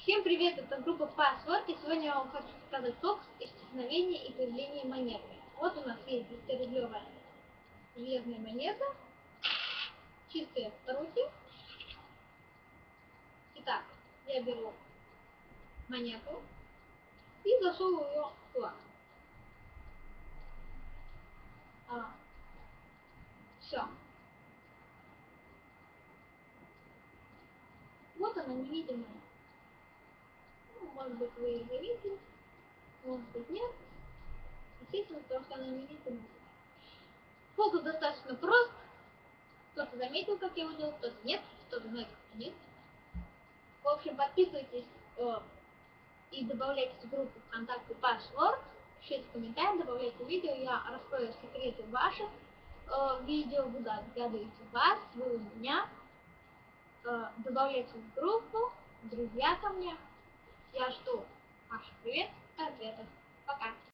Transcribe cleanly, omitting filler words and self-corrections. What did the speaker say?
Всем привет, это группа Password, и сегодня я вам хочу показать сок исчезновения и появления монеты. Вот у нас есть 10-рублевая железная монета, чистые руки. Итак, я беру монету и засовываю ее в кулак. Все. Вот она невидимая. Ну, может быть, вы ее заметили, может быть, нет. Естественно, потому что она невидимая. Фокус достаточно прост. Кто-то заметил, как я его делал, кто-то нет, кто-то знает, кто нет. В общем, подписывайтесь и добавляйтесь в группу ВКонтакте Password, пишите комментарии, добавляйте видео, я раскрою секреты ваших видео, буду отгадывать вас, вы у меня. Добавляйте в группу, друзья ко мне. Я жду ваших привет и ответов. Пока!